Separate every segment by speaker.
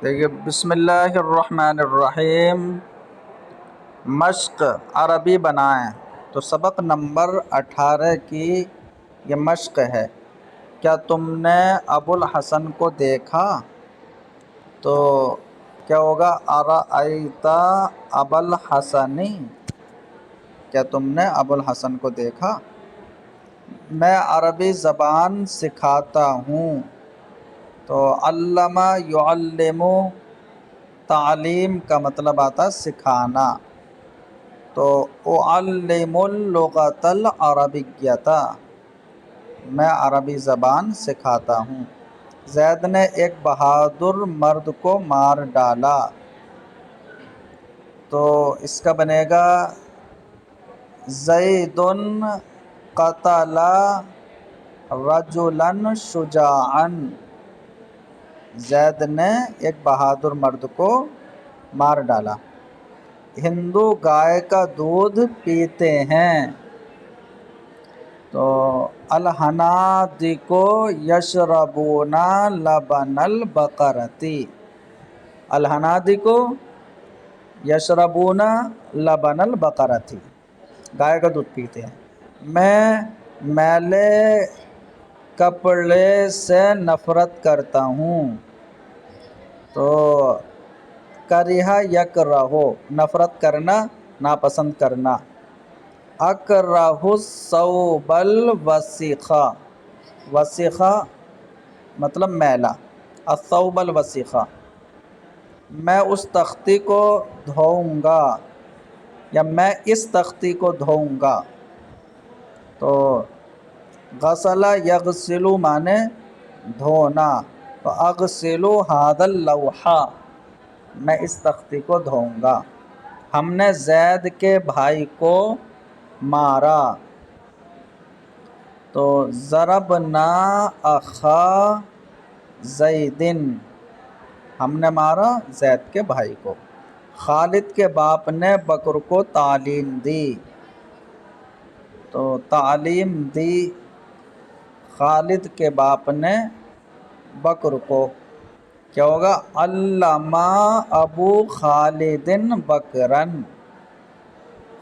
Speaker 1: دیکھیے، بسم اللہ الرحمن الرحیم، مشق عربی بنائیں۔ تو سبق نمبر 18 کی یہ مشق ہے۔ کیا تم نے ابوالحسن کو دیکھا؟ تو کیا ہوگا؟ ارأیت ابوالحسن، کیا تم نے ابوالحسن کو دیکھا؟ میں عربی زبان سکھاتا ہوں۔ تو علم یعلم، تعلیم کا مطلب آتا ہے سکھانا۔ تو اعلم اللغۃ العربیۃ، میں عربی زبان سکھاتا ہوں۔ زید نے ایک بہادر مرد کو مار ڈالا۔ تو اس کا بنے گا زید قتل رجلا شجاعا، زید نے ایک بہادر مرد کو مار ڈالا۔ ہندو گائے کا دودھ پیتے ہیں۔ تو الحنادق یشربون لبن البقرۃ، الحنادق یشربون لبن البقرۃ، گائے کا دودھ پیتے ہیں۔ میں میلے کپڑے سے نفرت کرتا ہوں۔ تو کریہ یکرہ، نفرت کرنا، ناپسند کرنا۔ اکرہ الثوب الوسخ، وسخ مطلب میلا، الثوب الوسخ، میں اس تختی کو دھوؤں گا، یا میں اس تختی کو دھوؤں گا۔ تو غسل یغسل معنی دھونا، تو اغسل ھذا اللوح، میں اس تختی کو دھوؤں گا۔ ہم نے زید کے بھائی کو مارا۔ تو ضربنا اخا زید، ہم نے مارا زید کے بھائی کو۔ خالد کے باپ نے بکر کو تعلیم دی۔ تو تعلیم دی خالد کے باپ نے بکر کو، کیا ہوگا؟ علم ابو خالد بکرن،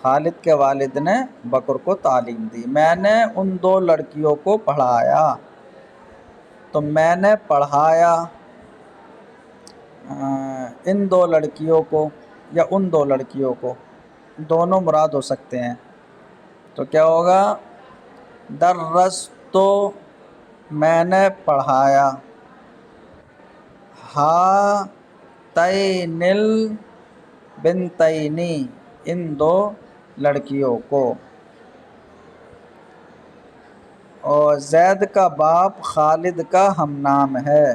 Speaker 1: خالد کے والد نے بکر کو تعلیم دی۔ میں نے ان دو لڑکیوں کو پڑھایا۔ تو میں نے پڑھایا ان دو لڑکیوں کو یا ان دو لڑکیوں کو، دونوں مراد ہو سکتے ہیں۔ تو کیا ہوگا؟ درست، میں نے پڑھایا، ہاتین البنتین، ان دو لڑکیوں کو۔ اور زید کا باپ خالد کا ہم نام ہے۔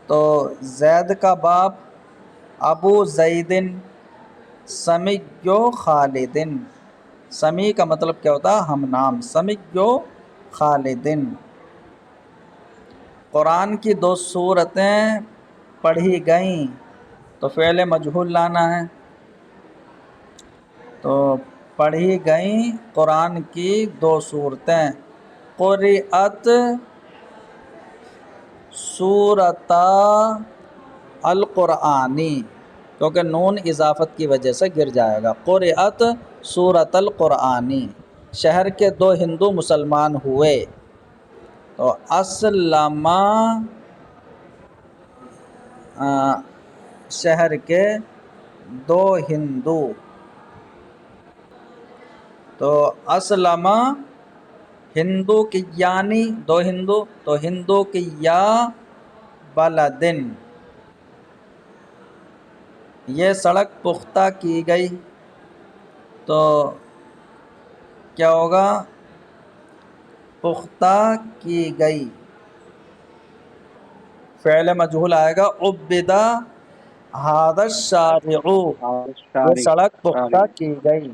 Speaker 1: تو زید کا باپ ابو زید سمی خالد، سمی کا مطلب کیا ہوتا ہے؟ ہم نام، سمی خالد۔ قرآن کی دو سورتیں پڑھی گئیں، تو فعل مجہول لانا ہے۔ تو پڑھی گئیں قرآن کی دو سورتیں، قرئت سورۃ القرآن، کیونکہ نون اضافت کی وجہ سے گر جائے گا۔ قرئت سورۃ القرآن، شہر کے دو ہندو مسلمان ہوئے۔ تو اسلم، شہر کے دو ہندو، تو اسلم ہندو کی یعنی دو ہندو، تو ہندو کی یا بلدن، یہ سڑک پختہ کی گئی۔ تو کیا ہوگا؟ پختہ کی گئی، فعل مجہول آئے گا، عبد ھذا الشارع، یہ سڑک پختہ کی گئی۔